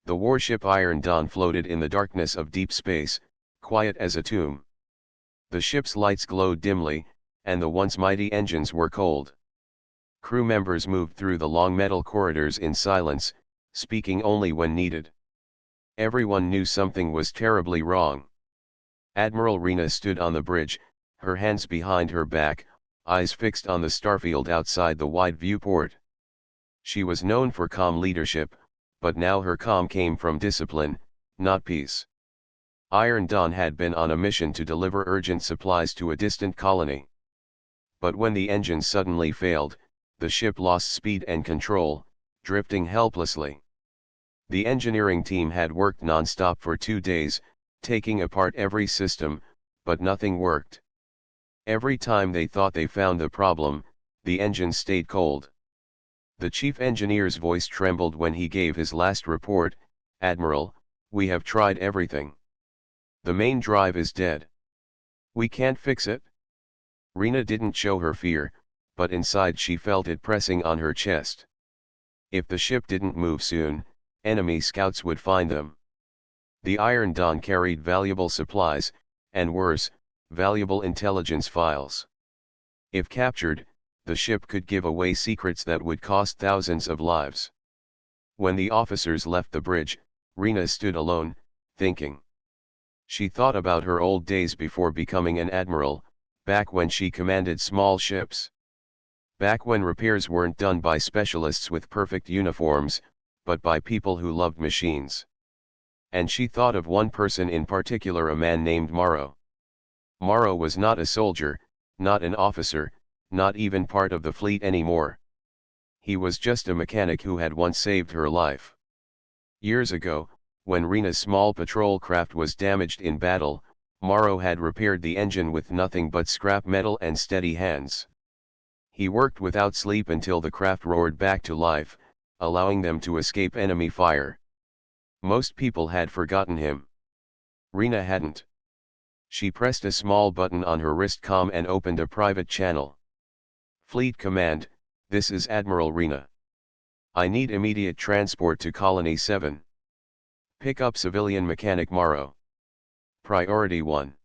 The warship Iron Dawn floated in the darkness of deep space, quiet as a tomb. The ship's lights glowed dimly, and the once mighty engines were cold. Crew members moved through the long metal corridors in silence, speaking only when needed. Everyone knew something was terribly wrong. Admiral Rena stood on the bridge, her hands behind her back, eyes fixed on the starfield outside the wide viewport. She was known for calm leadership, but now her calm came from discipline, not peace. Iron Dawn had been on a mission to deliver urgent supplies to a distant colony. But when the engines suddenly failed, the ship lost speed and control, drifting helplessly. The engineering team had worked non-stop for 2 days, taking apart every system, but nothing worked. Every time they thought they found the problem, the engines stayed cold. The chief engineer's voice trembled when he gave his last report. "Admiral, we have tried everything. The main drive is dead. We can't fix it." Rena didn't show her fear, but inside she felt it pressing on her chest. If the ship didn't move soon, enemy scouts would find them. The Iron Dawn carried valuable supplies, and worse, valuable intelligence files. If captured, the ship could give away secrets that would cost thousands of lives. When the officers left the bridge, Rena stood alone, thinking. She thought about her old days before becoming an admiral, back when she commanded small ships. Back when repairs weren't done by specialists with perfect uniforms, but by people who loved machines. And she thought of one person in particular, a man named Morrow. Morrow was not a soldier, not an officer, not even part of the fleet anymore. He was just a mechanic who had once saved her life. Years ago, when Rena's small patrol craft was damaged in battle, Morrow had repaired the engine with nothing but scrap metal and steady hands. He worked without sleep until the craft roared back to life, allowing them to escape enemy fire. Most people had forgotten him. Rena hadn't. She pressed a small button on her wristcom and opened a private channel. "Fleet Command, this is Admiral Rena. I need immediate transport to Colony 7. Pick up civilian mechanic Morrow. Priority 1.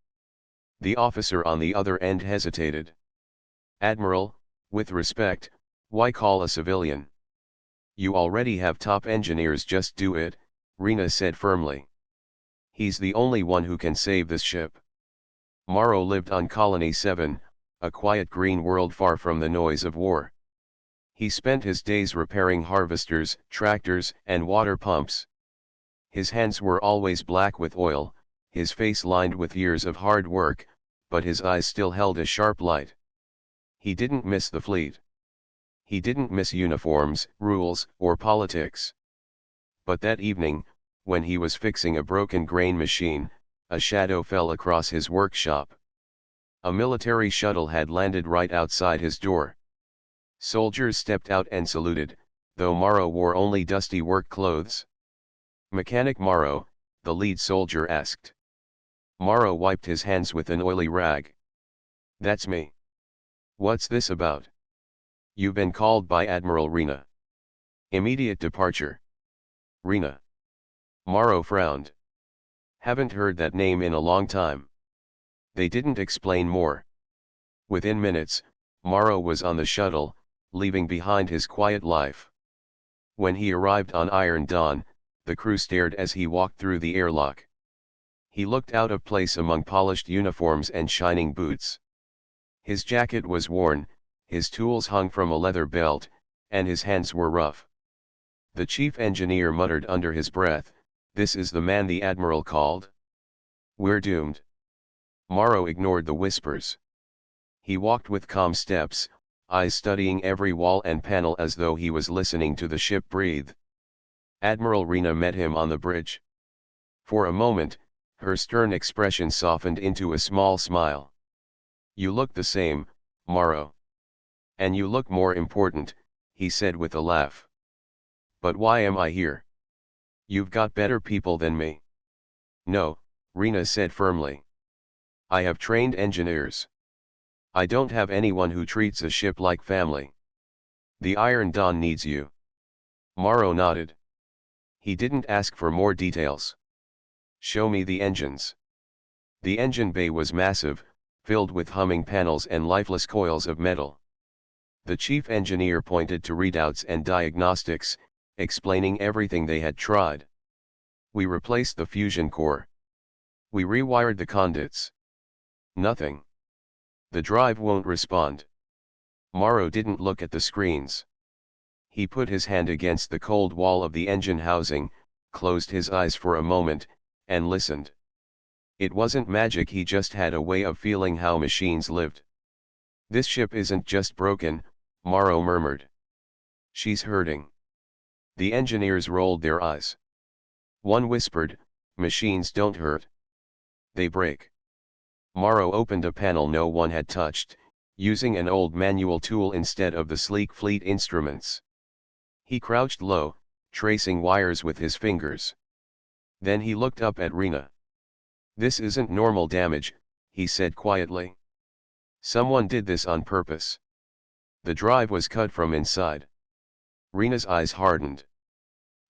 The officer on the other end hesitated. "Admiral, with respect, why call a civilian? You already have top engineers, just do it," Rena said firmly. "He's the only one who can save this ship." Morrow lived on Colony 7, a quiet green world far from the noise of war. He spent his days repairing harvesters, tractors, and water pumps. His hands were always black with oil, his face lined with years of hard work, but his eyes still held a sharp light. He didn't miss the fleet. He didn't miss uniforms, rules, or politics. But that evening, when he was fixing a broken grain machine, a shadow fell across his workshop. A military shuttle had landed right outside his door. Soldiers stepped out and saluted, though Morrow wore only dusty work clothes. "Mechanic Morrow?" the lead soldier asked. Morrow wiped his hands with an oily rag. "That's me. What's this about?" "You've been called by Admiral Rena. Immediate departure." "Rena?" Morrow frowned. "Haven't heard that name in a long time." They didn't explain more. Within minutes, Morrow was on the shuttle, leaving behind his quiet life. When he arrived on Iron Dawn, the crew stared as he walked through the airlock. He looked out of place among polished uniforms and shining boots. His jacket was worn, his tools hung from a leather belt, and his hands were rough. The chief engineer muttered under his breath, "This is the man the Admiral called? We're doomed." Morrow ignored the whispers. He walked with calm steps, eyes studying every wall and panel as though he was listening to the ship breathe. Admiral Rena met him on the bridge. For a moment, her stern expression softened into a small smile. "You look the same, Morrow. And you look more important," he said with a laugh. "But why am I here? You've got better people than me." "No," Rena said firmly. "I have trained engineers. I don't have anyone who treats a ship like family. The Iron Dawn needs you." Morrow nodded. He didn't ask for more details. Show me the engines. The engine bay was massive, filled with humming panels and lifeless coils of metal. The chief engineer pointed to readouts and diagnostics, explaining everything they had tried. We replaced the fusion core. We rewired the conduits. Nothing. The drive won't respond. Morrow didn't look at the screens. He put his hand against the cold wall of the engine housing, closed his eyes for a moment, and listened. It wasn't magic, he just had a way of feeling how machines lived. This ship isn't just broken, Morrow murmured. She's hurting. The engineers rolled their eyes. One whispered, machines don't hurt. They break. Morrow opened a panel no one had touched, using an old manual tool instead of the sleek fleet instruments. He crouched low, tracing wires with his fingers. Then he looked up at Rena. This isn't normal damage, he said quietly. Someone did this on purpose. The drive was cut from inside. Rena's eyes hardened.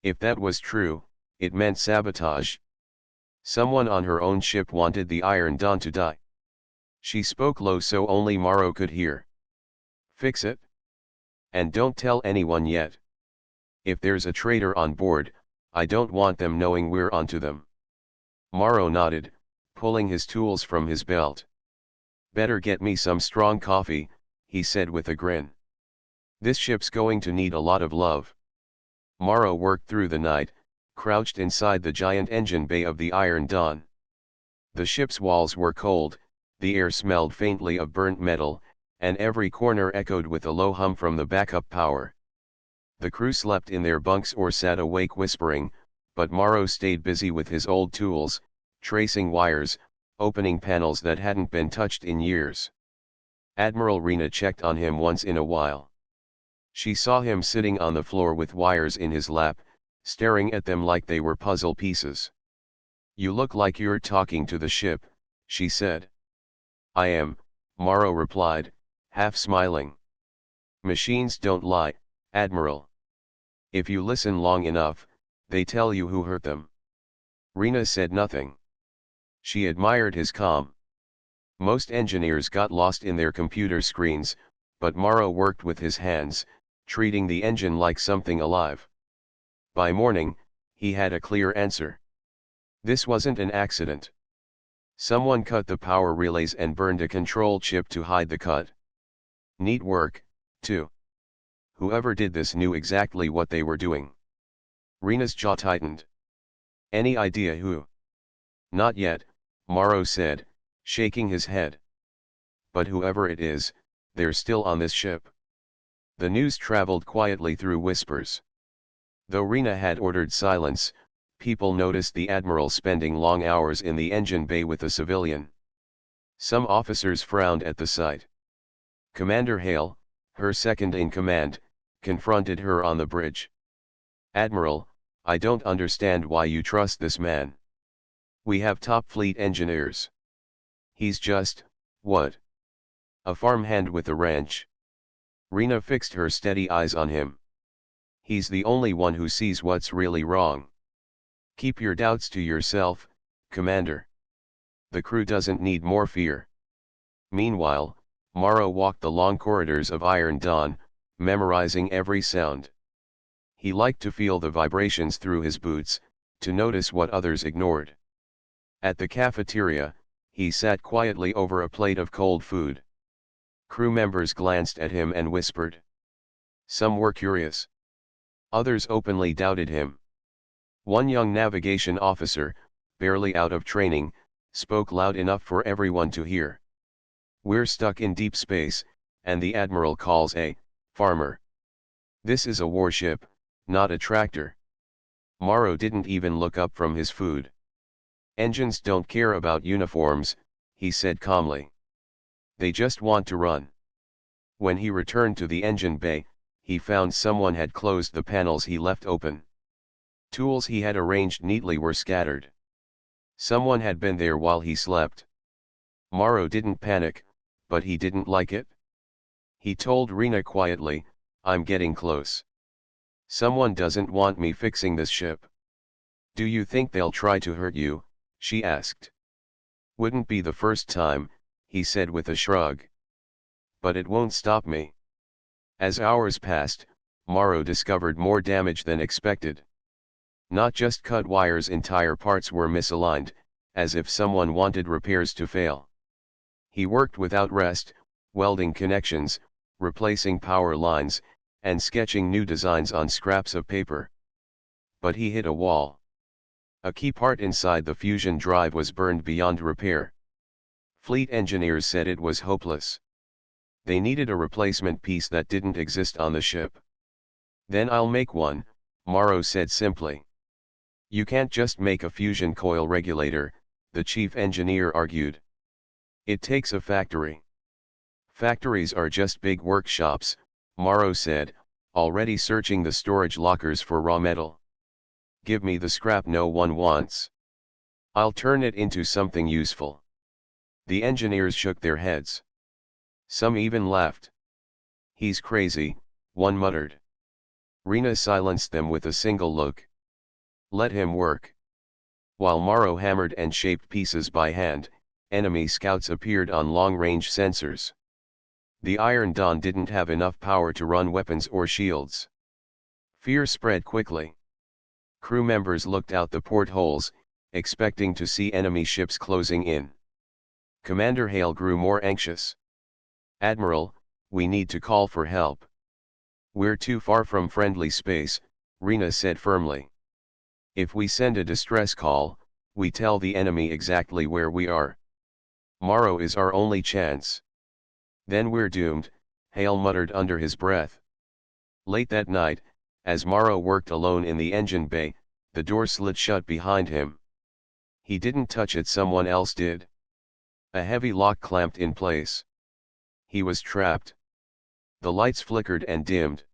If that was true, it meant sabotage. Someone on her own ship wanted the Iron Dawn to die. She spoke low so only Morrow could hear. Fix it. And don't tell anyone yet. If there's a traitor on board, I don't want them knowing we're onto them. Morrow nodded, pulling his tools from his belt. Better get me some strong coffee, he said with a grin. This ship's going to need a lot of love. Morrow worked through the night, crouched inside the giant engine bay of the Iron Dawn. The ship's walls were cold, the air smelled faintly of burnt metal, and every corner echoed with a low hum from the backup power. The crew slept in their bunks or sat awake whispering, but Morrow stayed busy with his old tools, tracing wires, opening panels that hadn't been touched in years. Admiral Rena checked on him once in a while. She saw him sitting on the floor with wires in his lap, staring at them like they were puzzle pieces. You look like you're talking to the ship, she said. I am, Morrow replied, half smiling. Machines don't lie, Admiral. If you listen long enough, they tell you who hurt them. Rena said nothing. She admired his calm. Most engineers got lost in their computer screens, but Morrow worked with his hands, treating the engine like something alive. By morning, he had a clear answer. This wasn't an accident. Someone cut the power relays and burned a control chip to hide the cut. Neat work, too. Whoever did this knew exactly what they were doing. Rena's jaw tightened. Any idea who? Not yet, Morrow said, shaking his head. But whoever it is, they're still on this ship. The news traveled quietly through whispers. Though Rena had ordered silence, people noticed the Admiral spending long hours in the engine bay with a civilian. Some officers frowned at the sight. Commander Hale, her second in command, confronted her on the bridge. Admiral, I don't understand why you trust this man. We have top fleet engineers. He's just, what? A farmhand with a ranch. Rena fixed her steady eyes on him. He's the only one who sees what's really wrong. Keep your doubts to yourself, Commander. The crew doesn't need more fear. Meanwhile, Morrow walked the long corridors of Iron Dawn, memorizing every sound. He liked to feel the vibrations through his boots, to notice what others ignored. At the cafeteria, he sat quietly over a plate of cold food. Crew members glanced at him and whispered. Some were curious. Others openly doubted him. One young navigation officer, barely out of training, spoke loud enough for everyone to hear. We're stuck in deep space, and the Admiral calls a farmer. This is a warship, not a tractor. Morrow didn't even look up from his food. Engines don't care about uniforms, he said calmly. They just want to run. When he returned to the engine bay, he found someone had closed the panels he left open. Tools he had arranged neatly were scattered. Someone had been there while he slept. Morrow didn't panic, but he didn't like it. He told Rena quietly, I'm getting close. Someone doesn't want me fixing this ship. Do you think they'll try to hurt you? She asked. Wouldn't be the first time, he said with a shrug. But it won't stop me. As hours passed, Morrow discovered more damage than expected. Not just cut wires, entire parts were misaligned, as if someone wanted repairs to fail. He worked without rest, welding connections, replacing power lines, and sketching new designs on scraps of paper. But he hit a wall. A key part inside the fusion drive was burned beyond repair. Fleet engineers said it was hopeless. They needed a replacement piece that didn't exist on the ship. Then I'll make one, Morrow said simply. You can't just make a fusion coil regulator, the chief engineer argued. It takes a factory. Factories are just big workshops, Morrow said, already searching the storage lockers for raw metal. Give me the scrap no one wants. I'll turn it into something useful. The engineers shook their heads. Some even laughed. He's crazy, one muttered. Rena silenced them with a single look. Let him work. While Morrow hammered and shaped pieces by hand, enemy scouts appeared on long-range sensors. The Iron Dawn didn't have enough power to run weapons or shields. Fear spread quickly. Crew members looked out the portholes, expecting to see enemy ships closing in. Commander Hale grew more anxious. Admiral, we need to call for help. We're too far from friendly space, Rena said firmly. If we send a distress call, we tell the enemy exactly where we are. Morrow is our only chance. Then we're doomed, Hale muttered under his breath. Late that night, as Morrow worked alone in the engine bay, the door slid shut behind him. He didn't touch it, someone else did. A heavy lock clamped in place. He was trapped. The lights flickered and dimmed.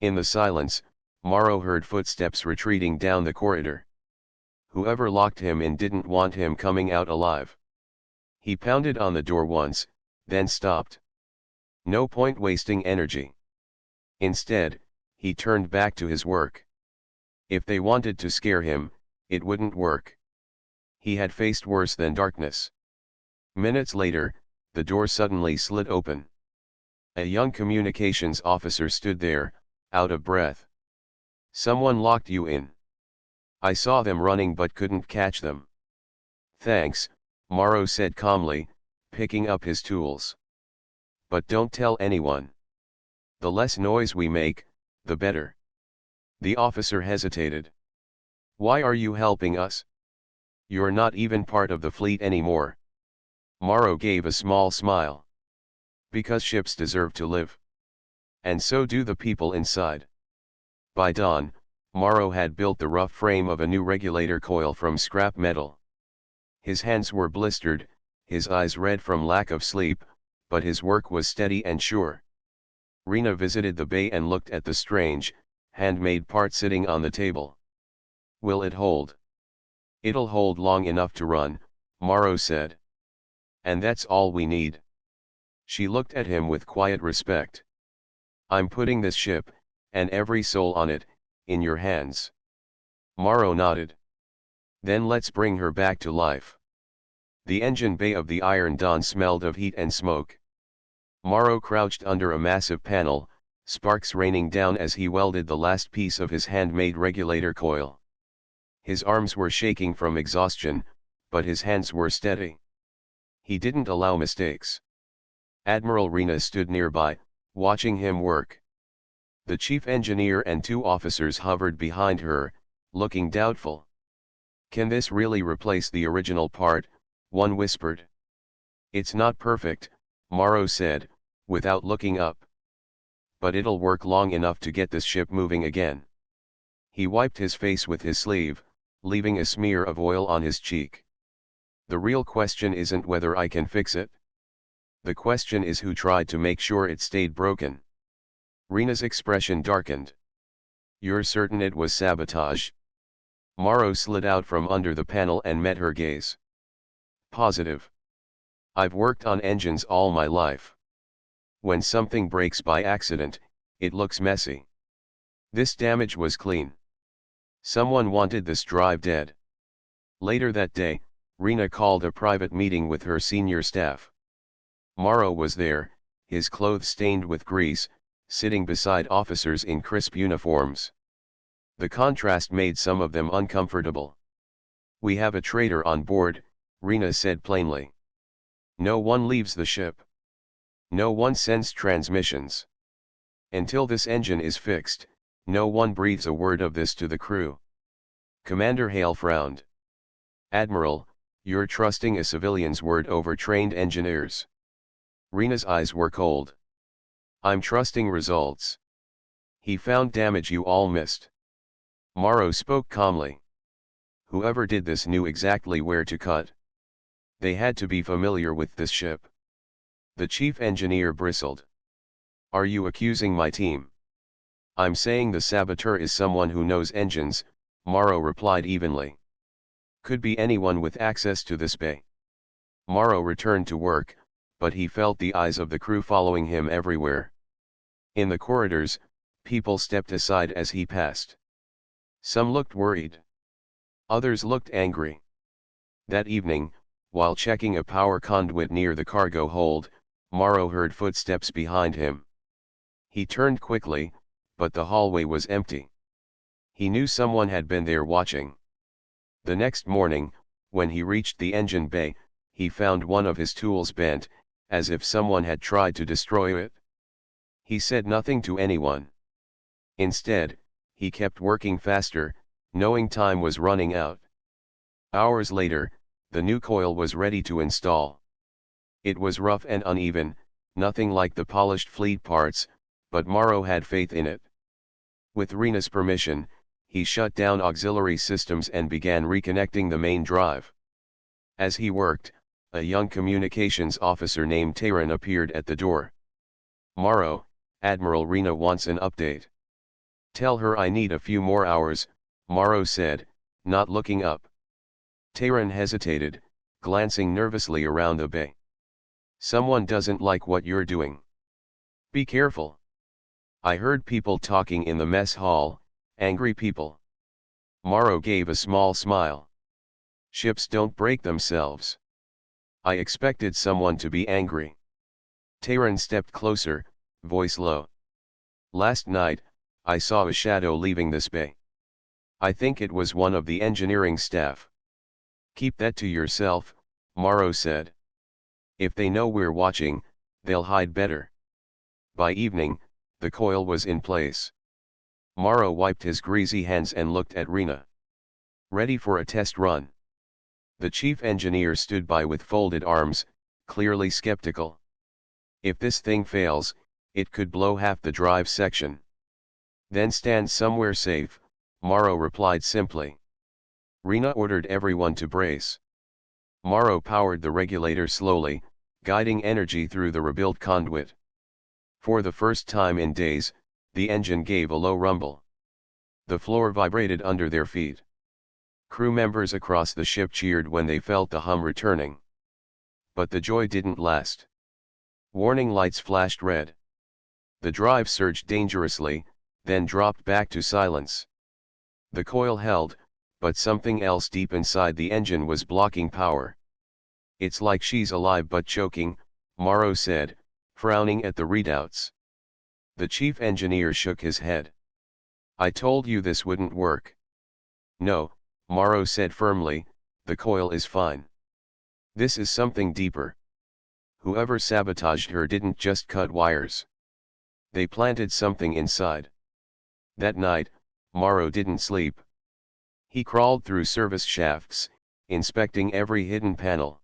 In the silence, Morrow heard footsteps retreating down the corridor. Whoever locked him in didn't want him coming out alive. He pounded on the door once, then stopped. No point wasting energy. Instead, he turned back to his work. If they wanted to scare him, it wouldn't work. He had faced worse than darkness. Minutes later, the door suddenly slid open. A young communications officer stood there, out of breath. Someone locked you in. I saw them running but couldn't catch them. Thanks, Morrow said calmly, picking up his tools. But don't tell anyone. The less noise we make, the better. The officer hesitated. Why are you helping us? You're not even part of the fleet anymore. Morrow gave a small smile. Because ships deserve to live. And so do the people inside. By dawn, Morrow had built the rough frame of a new regulator coil from scrap metal. His hands were blistered, his eyes red from lack of sleep, but his work was steady and sure. Rena visited the bay and looked at the strange, handmade part sitting on the table. Will it hold? It'll hold long enough to run, Morrow said. And that's all we need. She looked at him with quiet respect. I'm putting this ship, and every soul on it, in your hands. Morrow nodded. Then let's bring her back to life. The engine bay of the Iron Dawn smelled of heat and smoke. Morrow crouched under a massive panel, sparks raining down as he welded the last piece of his handmade regulator coil. His arms were shaking from exhaustion, but his hands were steady. He didn't allow mistakes. Admiral Rena stood nearby, watching him work. The chief engineer and two officers hovered behind her, looking doubtful. Can this really replace the original part? One whispered. It's not perfect, Morrow said, without looking up. But it'll work long enough to get this ship moving again. He wiped his face with his sleeve, leaving a smear of oil on his cheek. The real question isn't whether I can fix it. The question is who tried to make sure it stayed broken. Rena's expression darkened. You're certain it was sabotage? Morrow slid out from under the panel and met her gaze. Positive. I've worked on engines all my life. When something breaks by accident, it looks messy. This damage was clean. Someone wanted this drive dead. Later that day, Rena called a private meeting with her senior staff. Morrow was there, his clothes stained with grease, sitting beside officers in crisp uniforms. The contrast made some of them uncomfortable. "We have a traitor on board," Rena said plainly. "No one leaves the ship. No one sends transmissions. Until this engine is fixed, no one breathes a word of this to the crew." Commander Hale frowned. "Admiral, you're trusting a civilian's word over trained engineers." Rena's eyes were cold. "I'm trusting results. He found damage you all missed." Morrow spoke calmly. "Whoever did this knew exactly where to cut. They had to be familiar with this ship." The chief engineer bristled. "Are you accusing my team?" "I'm saying the saboteur is someone who knows engines," Morrow replied evenly. "Could be anyone with access to this bay." Morrow returned to work, but he felt the eyes of the crew following him everywhere. In the corridors, people stepped aside as he passed. Some looked worried. Others looked angry. That evening, while checking a power conduit near the cargo hold, Morrow heard footsteps behind him. He turned quickly, but the hallway was empty. He knew someone had been there watching. The next morning, when he reached the engine bay, he found one of his tools bent, as if someone had tried to destroy it. He said nothing to anyone. Instead, he kept working faster, knowing time was running out. Hours later, the new coil was ready to install. It was rough and uneven, nothing like the polished fleet parts, but Morrow had faith in it. With Rena's permission, he shut down auxiliary systems and began reconnecting the main drive. As he worked, a young communications officer named Taran appeared at the door. "Morrow, Admiral Rena wants an update." "Tell her I need a few more hours," Morrow said, not looking up. Taran hesitated, glancing nervously around the bay. "Someone doesn't like what you're doing. Be careful. I heard people talking in the mess hall, angry people." Morrow gave a small smile. "Ships don't break themselves. I expected someone to be angry." Taran stepped closer, voice low. "Last night, I saw a shadow leaving this bay. I think it was one of the engineering staff." "Keep that to yourself," Morrow said. "If they know we're watching, they'll hide better." By evening, the coil was in place. Morrow wiped his greasy hands and looked at Rena. "Ready for a test run?" The chief engineer stood by with folded arms, clearly skeptical. "If this thing fails, it could blow half the drive section." "Then stand somewhere safe," Morrow replied simply. Rena ordered everyone to brace. Morrow powered the regulator slowly, guiding energy through the rebuilt conduit. For the first time in days, the engine gave a low rumble. The floor vibrated under their feet. Crew members across the ship cheered when they felt the hum returning. But the joy didn't last. Warning lights flashed red. The drive surged dangerously, then dropped back to silence. The coil held, but something else deep inside the engine was blocking power. "It's like she's alive but choking," Morrow said, frowning at the readouts. The chief engineer shook his head. "I told you this wouldn't work." "No," Morrow said firmly, "the coil is fine. This is something deeper. Whoever sabotaged her didn't just cut wires. They planted something inside." That night, Morrow didn't sleep. He crawled through service shafts, inspecting every hidden panel.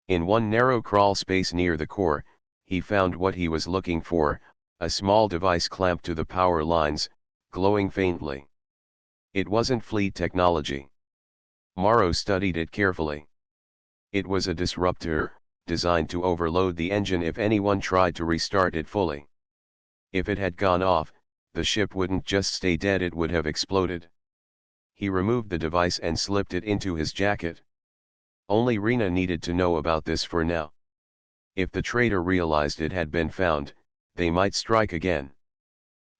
In one narrow crawl space near the core, he found what he was looking for, a small device clamped to the power lines, glowing faintly. It wasn't fleet technology. Morrow studied it carefully. It was a disruptor, designed to overload the engine if anyone tried to restart it fully. If it had gone off, the ship wouldn't just stay dead, it would have exploded. He removed the device and slipped it into his jacket. Only Rena needed to know about this for now. If the traitor realized it had been found, they might strike again.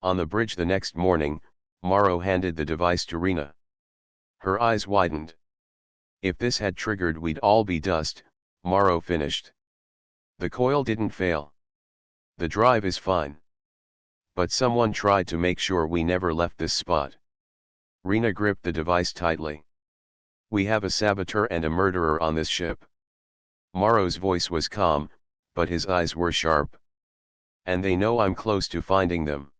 On the bridge the next morning, Morrow handed the device to Rena. Her eyes widened. If this had triggered, we'd all be dust, Morrow finished. The coil didn't fail. The drive is fine. But someone tried to make sure we never left this spot. Rena gripped the device tightly. We have a saboteur and a murderer on this ship. Morrow's voice was calm, but his eyes were sharp. And they know I'm close to finding them.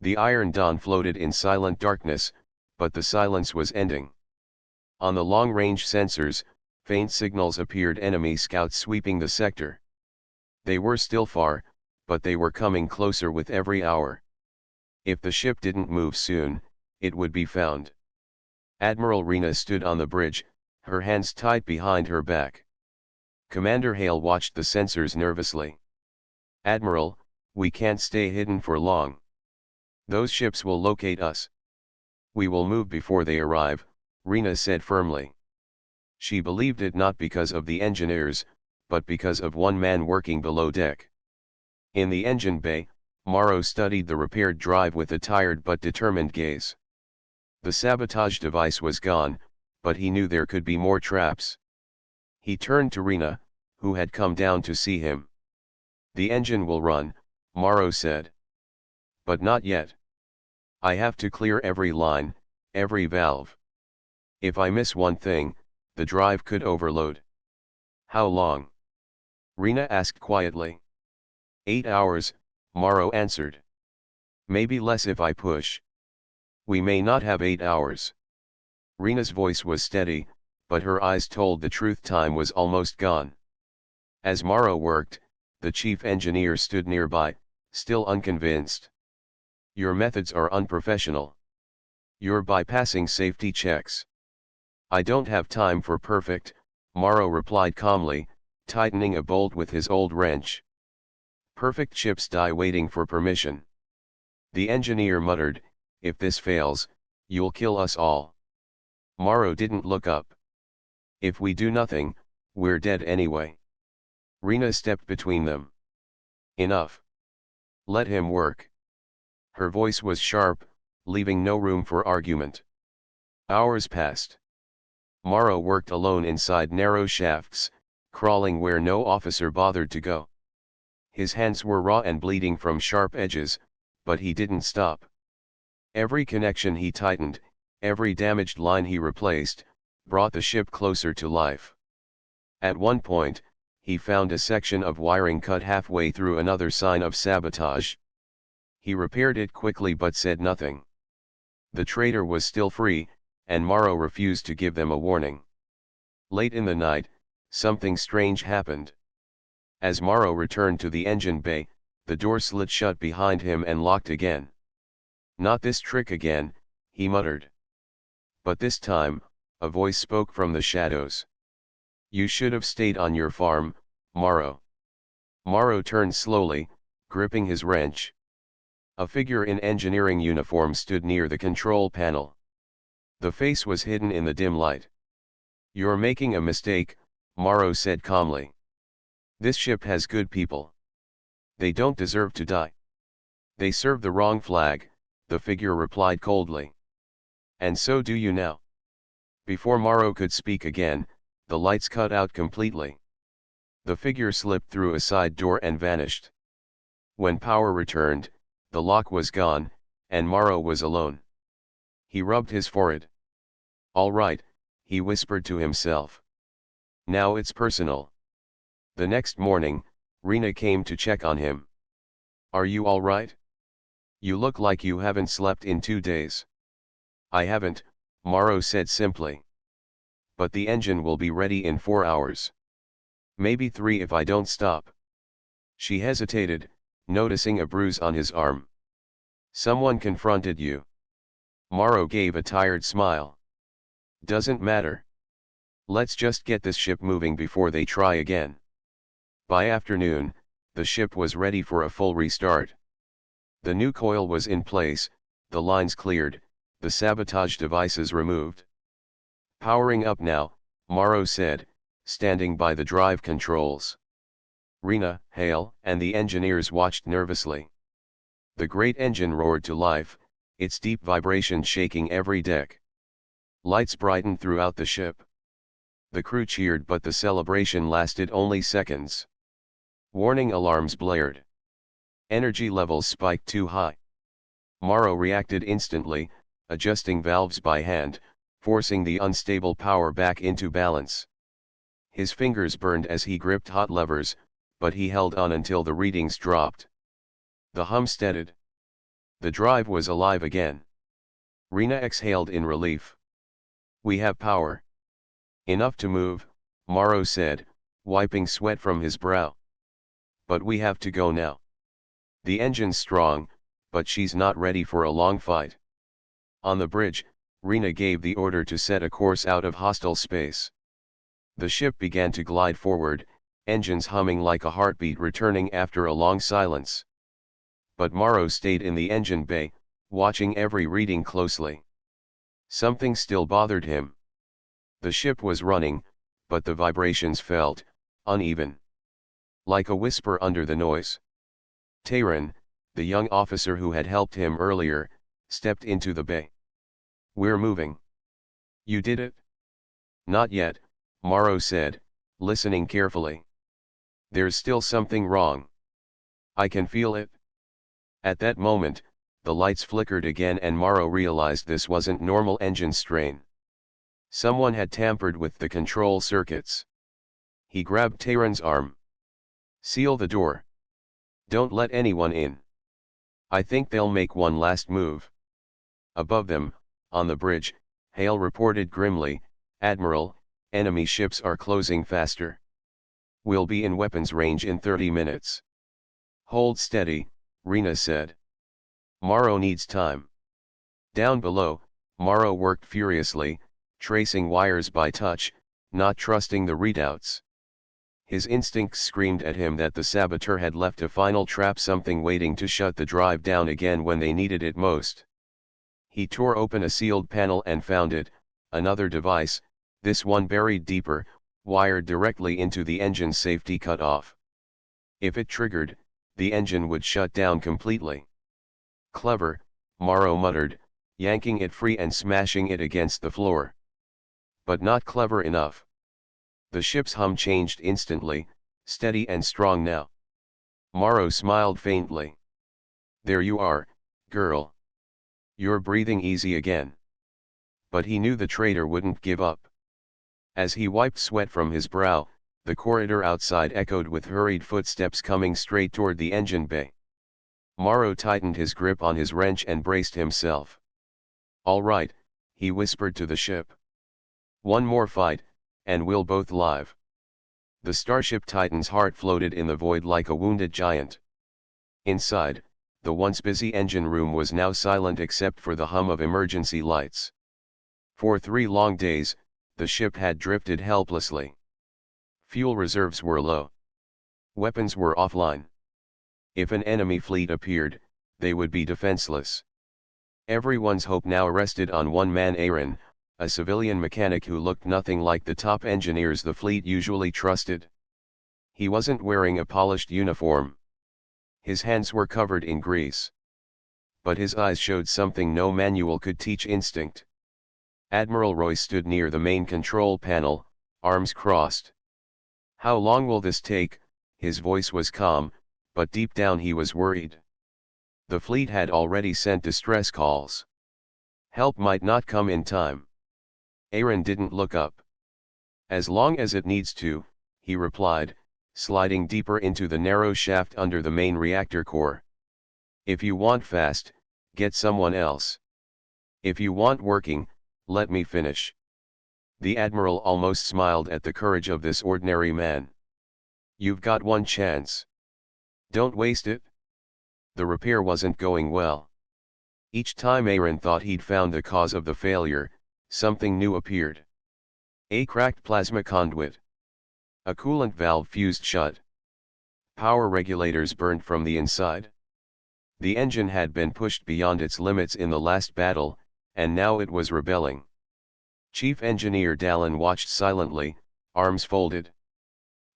The Iron Dawn floated in silent darkness, but the silence was ending. On the long-range sensors, faint signals appeared, enemy scouts sweeping the sector. They were still far, but they were coming closer with every hour. If the ship didn't move soon, it would be found. Admiral Rena stood on the bridge, her hands tied behind her back. Commander Hale watched the sensors nervously. Admiral, we can't stay hidden for long. Those ships will locate us. We will move before they arrive, Rena said firmly. She believed it not because of the engineers, but because of one man working below deck. In the engine bay, Morrow studied the repaired drive with a tired but determined gaze. The sabotage device was gone, but he knew there could be more traps. He turned to Rena, who had come down to see him. The engine will run, Morrow said. But not yet. I have to clear every line, every valve. If I miss one thing, the drive could overload. How long? Rena asked quietly. 8 hours, Morrow answered. Maybe less if I push. We may not have 8 hours. Rena's voice was steady, but her eyes told the truth. Time was almost gone. As Morrow worked, the chief engineer stood nearby, still unconvinced. Your methods are unprofessional. You're bypassing safety checks. I don't have time for perfect, Morrow replied calmly, tightening a bolt with his old wrench. Perfect ships die waiting for permission. The engineer muttered, if this fails, you'll kill us all. Morrow didn't look up. If we do nothing, we're dead anyway. Rena stepped between them. Enough. Let him work. Her voice was sharp, leaving no room for argument. Hours passed. Morrow worked alone inside narrow shafts, crawling where no officer bothered to go. His hands were raw and bleeding from sharp edges, but he didn't stop. Every connection he tightened, every damaged line he replaced, brought the ship closer to life. At one point, he found a section of wiring cut halfway through, another sign of sabotage. He repaired it quickly but said nothing. The traitor was still free, and Morrow refused to give them a warning. Late in the night, something strange happened. As Morrow returned to the engine bay, the door slid shut behind him and locked again. Not this trick again, he muttered. But this time, a voice spoke from the shadows. You should have stayed on your farm, Morrow. Morrow turned slowly, gripping his wrench. A figure in engineering uniform stood near the control panel. The face was hidden in the dim light. You're making a mistake, Morrow said calmly. This ship has good people. They don't deserve to die. They serve the wrong flag, the figure replied coldly. And so do you now. Before Morrow could speak again, the lights cut out completely. The figure slipped through a side door and vanished. When power returned, the lock was gone, and Morrow was alone. He rubbed his forehead. All right, he whispered to himself. Now it's personal. The next morning, Rena came to check on him. Are you all right? You look like you haven't slept in 2 days. I haven't, Morrow said simply. But the engine will be ready in 4 hours. Maybe 3 if I don't stop. She hesitated, noticing a bruise on his arm. Someone confronted you. Morrow gave a tired smile. Doesn't matter. Let's just get this ship moving before they try again. By afternoon, the ship was ready for a full restart. The new coil was in place, the lines cleared, the sabotage devices removed. Powering up now, Morrow said, standing by the drive controls. Rena, Hale, and the engineers watched nervously. The great engine roared to life, its deep vibration shaking every deck. Lights brightened throughout the ship. The crew cheered, but the celebration lasted only seconds. Warning alarms blared. Energy levels spiked too high. Morrow reacted instantly, adjusting valves by hand, forcing the unstable power back into balance. His fingers burned as he gripped hot levers, but he held on until the readings dropped. The hum steadied. The drive was alive again. Rena exhaled in relief. "We have power. Enough to move," Morrow said, wiping sweat from his brow. "But we have to go now. The engine's strong, but she's not ready for a long fight." On the bridge, Rena gave the order to set a course out of hostile space. The ship began to glide forward, engines humming like a heartbeat returning after a long silence. But Morrow stayed in the engine bay, watching every reading closely. Something still bothered him. The ship was running, but the vibrations felt uneven. Like a whisper under the noise. Taran, the young officer who had helped him earlier, stepped into the bay. "We're moving." "You did it?" "Not yet," Morrow said, listening carefully. "There's still something wrong. I can feel it." At that moment, the lights flickered again and Morrow realized this wasn't normal engine strain. Someone had tampered with the control circuits. He grabbed Taran's arm. "Seal the door. Don't let anyone in. I think they'll make one last move." Above them, on the bridge, Hale reported grimly, "Admiral, enemy ships are closing faster. We'll be in weapons range in 30 minutes. "Hold steady," Rena said. "Morrow needs time." Down below, Morrow worked furiously, tracing wires by touch, not trusting the readouts. His instincts screamed at him that the saboteur had left a final trap, something waiting to shut the drive down again when they needed it most. He tore open a sealed panel and found it, another device, this one buried deeper, wired directly into the engine's safety cutoff. If it triggered, the engine would shut down completely. "Clever," Morrow muttered, yanking it free and smashing it against the floor. But not clever enough. The ship's hum changed instantly, steady and strong now. Morrow smiled faintly. "There you are, girl. You're breathing easy again." But he knew the traitor wouldn't give up. As he wiped sweat from his brow, the corridor outside echoed with hurried footsteps coming straight toward the engine bay. Morrow tightened his grip on his wrench and braced himself. "All right," he whispered to the ship. "One more fight, and we'll both live." The Starship Titan's heart floated in the void like a wounded giant. Inside, the once busy engine room was now silent except for the hum of emergency lights. For 3 long days, the ship had drifted helplessly. Fuel reserves were low. Weapons were offline. If an enemy fleet appeared, they would be defenseless. Everyone's hope now rested on one man, Aaron, a civilian mechanic who looked nothing like the top engineers the fleet usually trusted. He wasn't wearing a polished uniform. His hands were covered in grease. But his eyes showed something no manual could teach: instinct. Admiral Roy stood near the main control panel, arms crossed. "How long will this take?" His voice was calm, but deep down he was worried. The fleet had already sent distress calls. Help might not come in time. Aaron didn't look up. "As long as it needs to," he replied, sliding deeper into the narrow shaft under the main reactor core. "If you want fast, get someone else. If you want working, let me finish." The Admiral almost smiled at the courage of this ordinary man. "You've got one chance. Don't waste it." The repair wasn't going well. Each time Aaron thought he'd found the cause of the failure, something new appeared. A cracked plasma conduit. A coolant valve fused shut. Power regulators burned from the inside. The engine had been pushed beyond its limits in the last battle, and now it was rebelling. Chief Engineer Dallin watched silently, arms folded.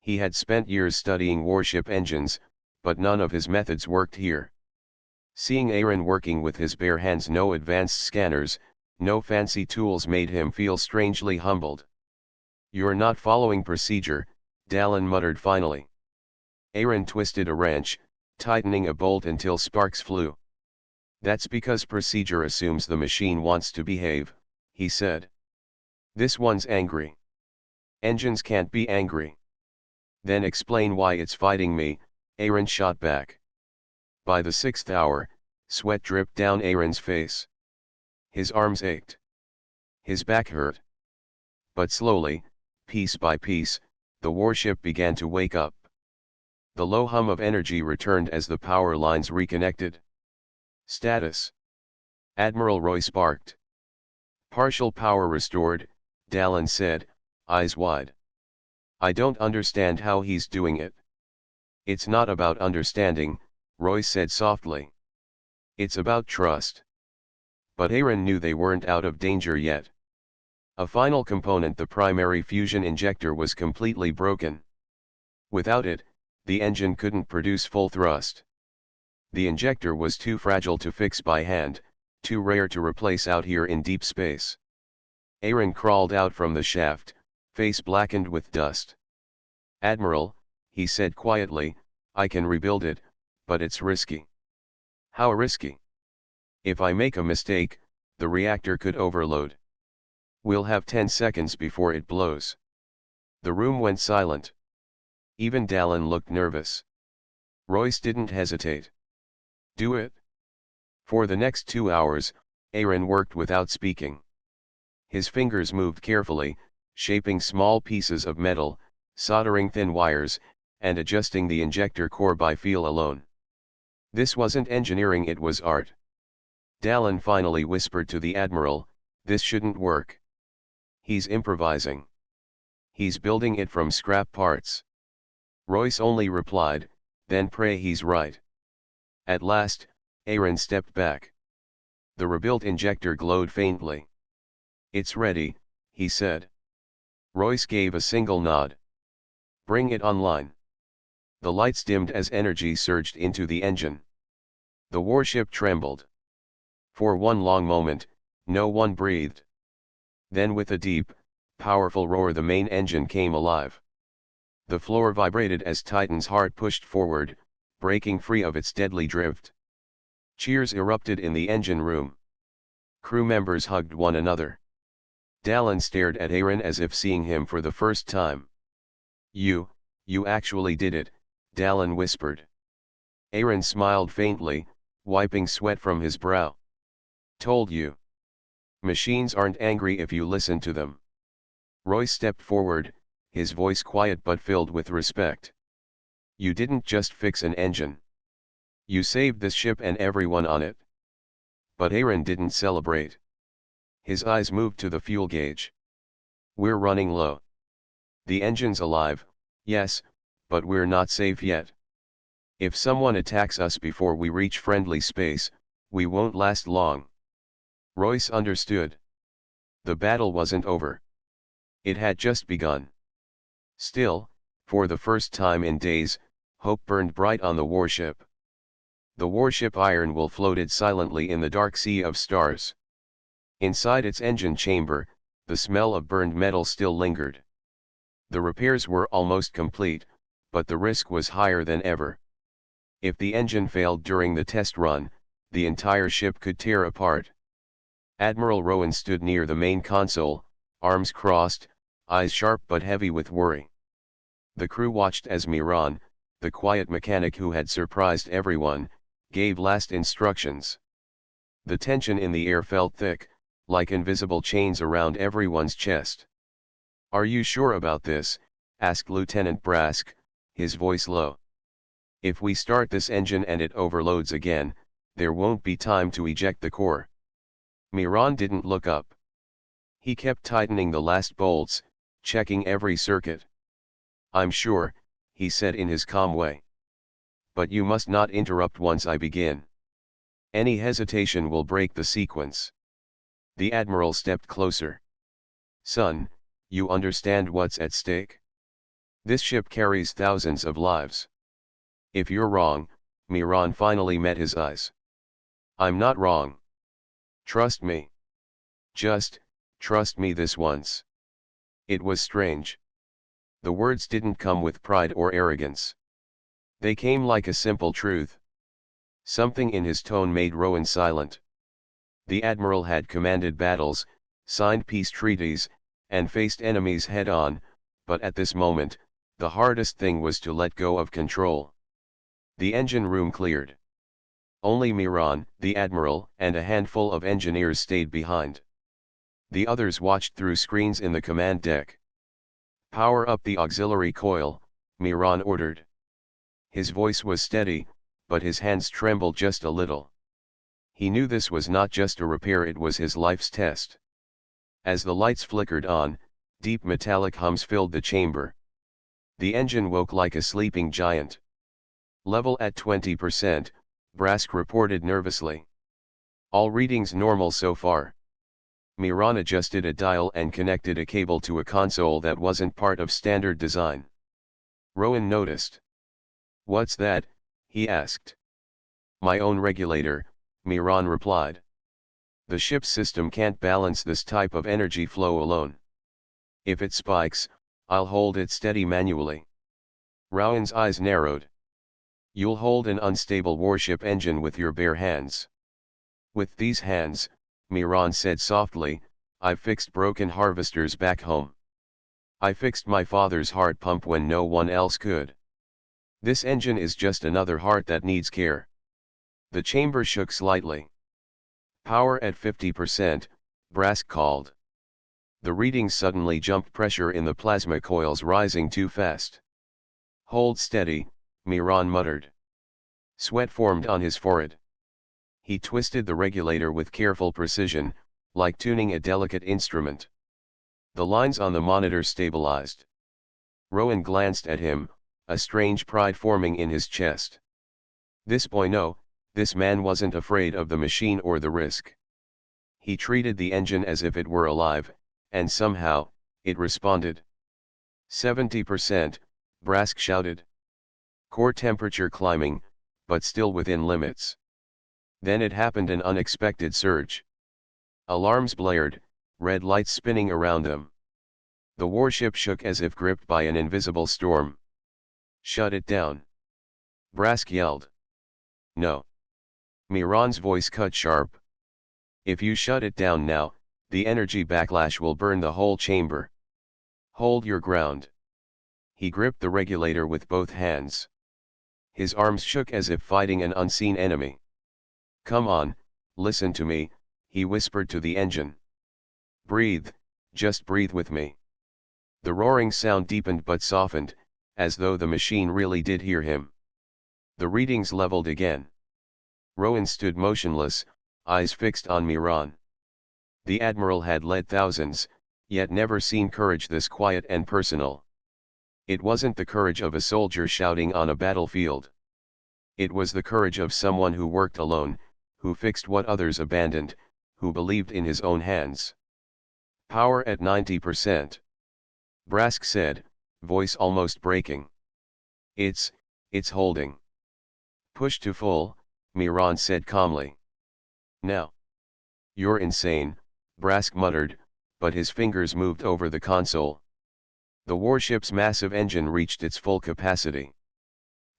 He had spent years studying warship engines, but none of his methods worked here. Seeing Aaron working with his bare hands, no advanced scanners, no fancy tools, made him feel strangely humbled. "You're not following procedure," Dallin muttered finally. Aaron twisted a wrench, tightening a bolt until sparks flew. "That's because procedure assumes the machine wants to behave," he said. "This one's angry. Engines can't be angry." "Then explain why it's fighting me," Aaron shot back. By the 6th hour, sweat dripped down Aaron's face. His arms ached. His back hurt. But slowly, piece by piece, the warship began to wake up. The low hum of energy returned as the power lines reconnected. "Status?" Admiral Roy sparked. "Partial power restored," Dallin said, eyes wide. "I don't understand how he's doing it." "It's not about understanding," Roy said softly. "It's about trust." But Aaron knew they weren't out of danger yet. A final component, the primary fusion injector, was completely broken. Without it, the engine couldn't produce full thrust. The injector was too fragile to fix by hand, too rare to replace out here in deep space. Aaron crawled out from the shaft, face blackened with dust. "Admiral," he said quietly, "I can rebuild it, but it's risky." "How risky?" "If I make a mistake, the reactor could overload. We'll have 10 seconds before it blows." The room went silent. Even Dallin looked nervous. Royce didn't hesitate. "Do it." For the next 2 hours, Aaron worked without speaking. His fingers moved carefully, shaping small pieces of metal, soldering thin wires, and adjusting the injector core by feel alone. This wasn't engineering, it was art. Dallin finally whispered to the Admiral, "This shouldn't work." "He's improvising. He's building it from scrap parts." Royce only replied, "Then pray he's right." At last, Aaron stepped back. The rebuilt injector glowed faintly. "It's ready," he said. Royce gave a single nod. "Bring it online." The lights dimmed as energy surged into the engine. The warship trembled. For one long moment, no one breathed. Then, with a deep, powerful roar, the main engine came alive. The floor vibrated as Titan's heart pushed forward, breaking free of its deadly drift. Cheers erupted in the engine room. Crew members hugged one another. Dallin stared at Aaron as if seeing him for the first time. You actually did it," Dallin whispered. Aaron smiled faintly, wiping sweat from his brow. "Told you. Machines aren't angry if you listen to them." Roy stepped forward, his voice quiet but filled with respect. "You didn't just fix an engine. You saved this ship and everyone on it." But Aaron didn't celebrate. His eyes moved to the fuel gauge. "We're running low. The engine's alive, yes, but we're not safe yet. If someone attacks us before we reach friendly space, we won't last long." Royce understood. The battle wasn't over. It had just begun. Still, for the first time in days, hope burned bright on the warship. The warship Ironwell floated silently in the dark sea of stars. Inside its engine chamber, the smell of burned metal still lingered. The repairs were almost complete, but the risk was higher than ever. If the engine failed during the test run, the entire ship could tear apart. Admiral Rowan stood near the main console, arms crossed, eyes sharp but heavy with worry. The crew watched as Miran, the quiet mechanic who had surprised everyone, gave last instructions. The tension in the air felt thick, like invisible chains around everyone's chest. "Are you sure about this?" asked Lieutenant Brask, his voice low. "If we start this engine and it overloads again, there won't be time to eject the core." Miran didn't look up. He kept tightening the last bolts, checking every circuit. "I'm sure," he said in his calm way. "But you must not interrupt once I begin. Any hesitation will break the sequence." The Admiral stepped closer. "Son, you understand what's at stake? This ship carries thousands of lives. If you're wrong," Miran finally met his eyes. I'm not wrong. Trust me. Just, trust me this once. It was strange. The words didn't come with pride or arrogance. They came like a simple truth. Something in his tone made Rowan silent. The Admiral had commanded battles, signed peace treaties, and faced enemies head-on, but at this moment, the hardest thing was to let go of control. The engine room cleared. Only Miran, the Admiral, and a handful of engineers stayed behind. The others watched through screens in the command deck. "Power up the auxiliary coil," Miran ordered. His voice was steady, but his hands trembled just a little. He knew this was not just a repair, it was his life's test. As the lights flickered on, deep metallic hums filled the chamber. The engine woke like a sleeping giant. "Level at 20%, Brask reported nervously. "All readings normal so far." Miran adjusted a dial and connected a cable to a console that wasn't part of standard design. Rowan noticed. "What's that?" he asked. "My own regulator," Miran replied. "The ship's system can't balance this type of energy flow alone. If it spikes, I'll hold it steady manually." Rowan's eyes narrowed. "You'll hold an unstable warship engine with your bare hands." "With these hands," Miran said softly, "I've fixed broken harvesters back home. I fixed my father's heart pump when no one else could. This engine is just another heart that needs care." The chamber shook slightly. "Power at 50%, Brask called. The readings suddenly jumped, pressure in the plasma coils rising too fast. "Hold steady," Miran muttered. Sweat formed on his forehead. He twisted the regulator with careful precision, like tuning a delicate instrument. The lines on the monitor stabilized. Rowan glanced at him, a strange pride forming in his chest. This boy, no, this man wasn't afraid of the machine or the risk. He treated the engine as if it were alive, and somehow, it responded. 70%, Brask shouted. Core temperature climbing, but still within limits. Then it happened, an unexpected surge. Alarms blared, red lights spinning around them. The warship shook as if gripped by an invisible storm. "Shut it down," Brask yelled. "No." Miran's voice cut sharp. "If you shut it down now, the energy backlash will burn the whole chamber. Hold your ground." He gripped the regulator with both hands. His arms shook as if fighting an unseen enemy. "Come on, listen to me," he whispered to the engine. "Breathe, just breathe with me." The roaring sound deepened but softened, as though the machine really did hear him. The readings leveled again. Rowan stood motionless, eyes fixed on Miran. The Admiral had led thousands, yet never seen courage this quiet and personal. It wasn't the courage of a soldier shouting on a battlefield. It was the courage of someone who worked alone, who fixed what others abandoned, who believed in his own hands. "Power at 90%. Brask said, voice almost breaking. It's holding." "Push to full," Miran said calmly. "Now." "You're insane," Brask muttered, but his fingers moved over the console. The warship's massive engine reached its full capacity.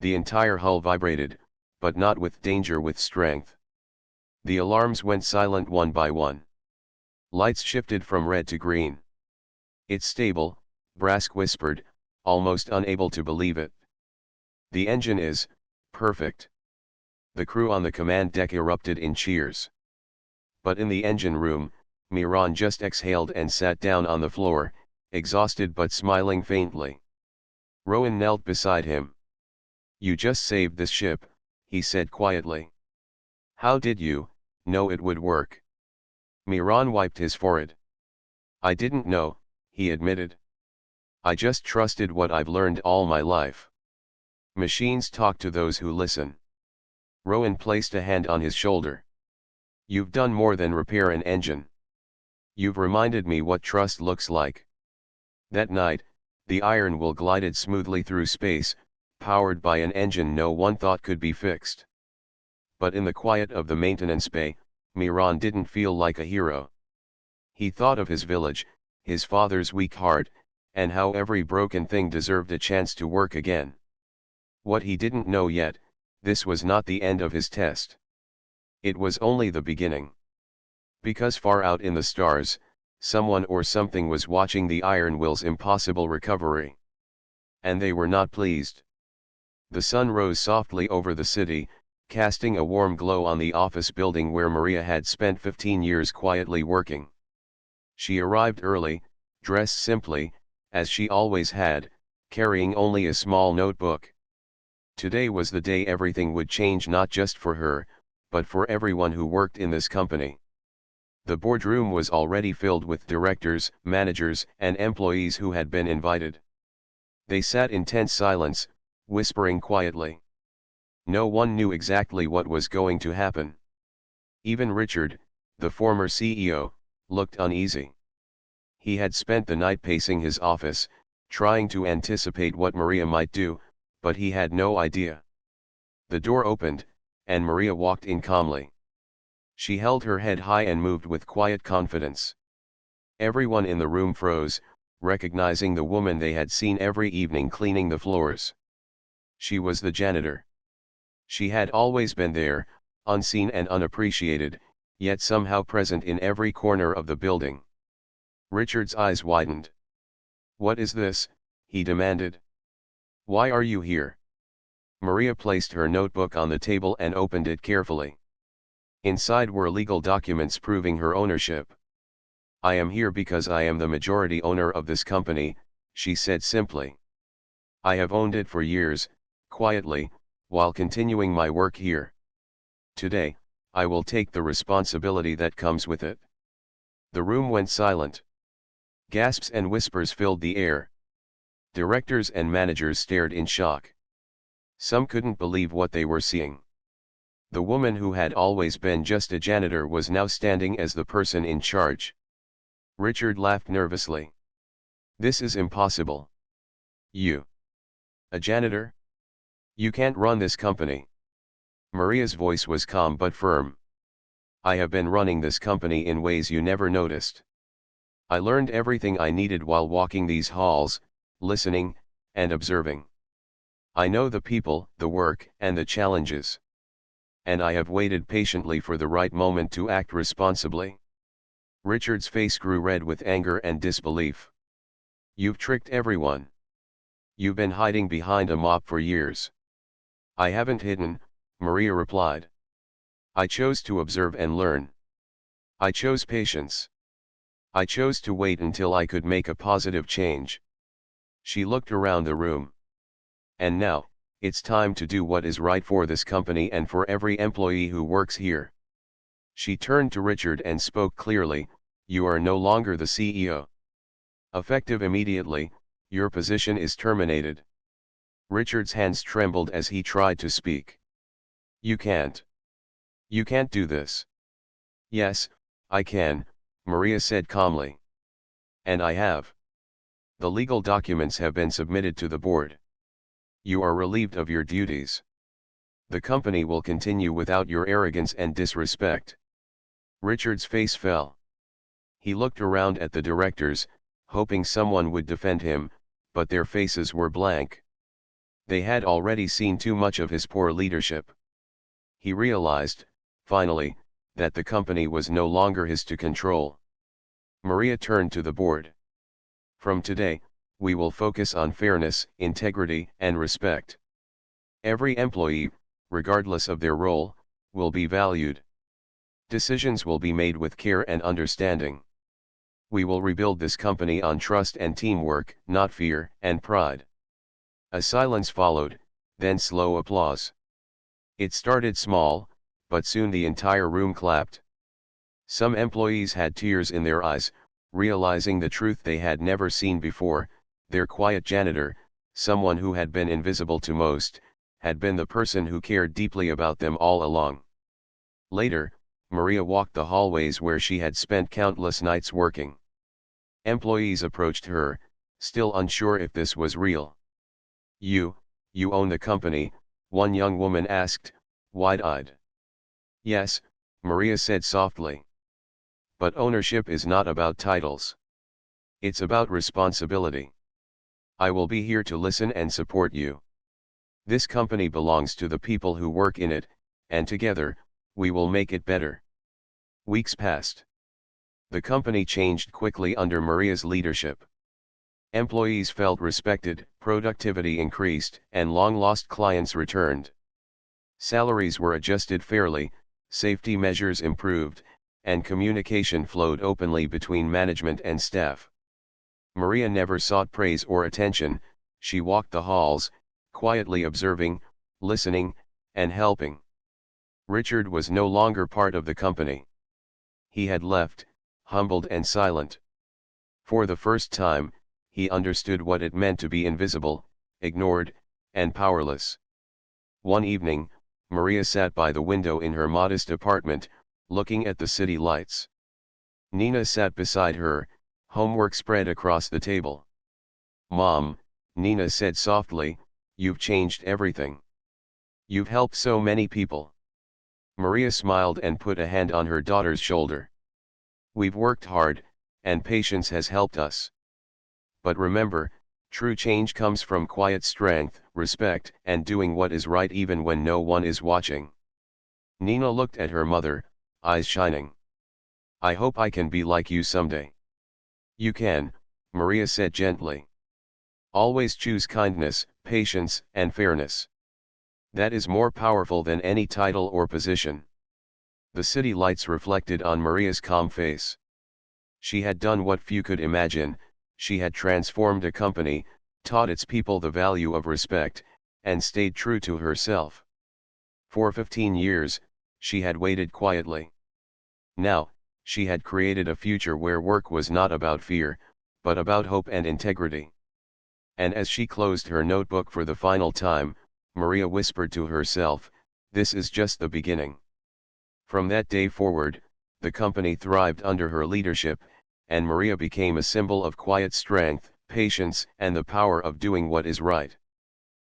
The entire hull vibrated, but not with danger, with strength. The alarms went silent one by one. Lights shifted from red to green. "It's stable," Brask whispered, almost unable to believe it. "The engine is perfect." The crew on the command deck erupted in cheers. But in the engine room, Miran just exhaled and sat down on the floor, exhausted but smiling faintly. Rowan knelt beside him. "You just saved this ship," he said quietly. "How did you know it would work?" Miran wiped his forehead. "I didn't know," he admitted. "I just trusted what I've learned all my life. Machines talk to those who listen." Rowan placed a hand on his shoulder. "You've done more than repair an engine. You've reminded me what trust looks like." That night, the Iron Will glided smoothly through space, powered by an engine no one thought could be fixed. But in the quiet of the maintenance bay, Miran didn't feel like a hero. He thought of his village, his father's weak heart, and how every broken thing deserved a chance to work again. What he didn't know yet, this was not the end of his test. It was only the beginning. Because far out in the stars, someone or something was watching the Iron Will's impossible recovery. And they were not pleased. The sun rose softly over the city, casting a warm glow on the office building where Maria had spent 15 years quietly working. She arrived early, dressed simply, as she always had, carrying only a small notebook. Today was the day everything would change, not just for her, but for everyone who worked in this company. The boardroom was already filled with directors, managers, and employees who had been invited. They sat in tense silence, whispering quietly. No one knew exactly what was going to happen. Even Richard, the former CEO, looked uneasy. He had spent the night pacing his office, trying to anticipate what Maria might do, but he had no idea. The door opened, and Maria walked in calmly. She held her head high and moved with quiet confidence. Everyone in the room froze, recognizing the woman they had seen every evening cleaning the floors. She was the janitor. She had always been there, unseen and unappreciated, yet somehow present in every corner of the building. Richard's eyes widened. "What is this?" he demanded. "Why are you here?" Maria placed her notebook on the table and opened it carefully. Inside were legal documents proving her ownership. "I am here because I am the majority owner of this company," she said simply. "I have owned it for years, quietly, while continuing my work here. Today, I will take the responsibility that comes with it." The room went silent. Gasps and whispers filled the air. Directors and managers stared in shock. Some couldn't believe what they were seeing. The woman who had always been just a janitor was now standing as the person in charge. Richard laughed nervously. "This is impossible. You, a janitor? You can't run this company." Maria's voice was calm but firm. "I have been running this company in ways you never noticed. I learned everything I needed while walking these halls, listening, and observing. I know the people, the work, and the challenges. And I have waited patiently for the right moment to act responsibly." Richard's face grew red with anger and disbelief. "You've tricked everyone. You've been hiding behind a mop for years." "I haven't hidden," Maria replied. "I chose to observe and learn. I chose patience. I chose to wait until I could make a positive change." She looked around the room. "And now, it's time to do what is right for this company and for every employee who works here." She turned to Richard and spoke clearly, "You are no longer the CEO. Effective immediately, your position is terminated." Richard's hands trembled as he tried to speak. "You can't. You can't do this." "Yes, I can," Maria said calmly. "And I have. The legal documents have been submitted to the board. You are relieved of your duties. The company will continue without your arrogance and disrespect." Richard's face fell. He looked around at the directors, hoping someone would defend him, but their faces were blank. They had already seen too much of his poor leadership. He realized, finally, that the company was no longer his to control. Maria turned to the board. "From today, we will focus on fairness, integrity, and respect. Every employee, regardless of their role, will be valued. Decisions will be made with care and understanding. We will rebuild this company on trust and teamwork, not fear and pride." A silence followed, then slow applause. It started small, but soon the entire room clapped. Some employees had tears in their eyes, realizing the truth they had never seen before: their quiet janitor, someone who had been invisible to most, had been the person who cared deeply about them all along. Later, Maria walked the hallways where she had spent countless nights working. Employees approached her, still unsure if this was real. You own the company?" one young woman asked, wide-eyed. Yes, Maria said softly. But ownership is not about titles. It's about responsibility. I will be here to listen and support you. This company belongs to the people who work in it, and together, we will make it better. Weeks passed. The company changed quickly under Maria's leadership. Employees felt respected, productivity increased, and long-lost clients returned. Salaries were adjusted fairly, safety measures improved, and communication flowed openly between management and staff. Maria never sought praise or attention, she walked the halls, quietly observing, listening, and helping. Richard was no longer part of the company. He had left, humbled and silent. For the first time, he understood what it meant to be invisible, ignored, and powerless. One evening, Maria sat by the window in her modest apartment, looking at the city lights. Nina sat beside her, homework spread across the table. "Mom," Nina said softly, "you've changed everything. You've helped so many people." Maria smiled and put a hand on her daughter's shoulder. "We've worked hard, and patience has helped us. But remember, true change comes from quiet strength, respect, and doing what is right even when no one is watching." Nina looked at her mother, eyes shining. "I hope I can be like you someday." "You can," Maria said gently. "Always choose kindness, patience, and fairness. That is more powerful than any title or position." The city lights reflected on Maria's calm face. She had done what few could imagine. She had transformed a company, taught its people the value of respect, and stayed true to herself. For 15 years, she had waited quietly. Now, she had created a future where work was not about fear, but about hope and integrity. And as she closed her notebook for the final time, Maria whispered to herself, "This is just the beginning." From that day forward, the company thrived under her leadership, and Maria became a symbol of quiet strength, patience, and the power of doing what is right.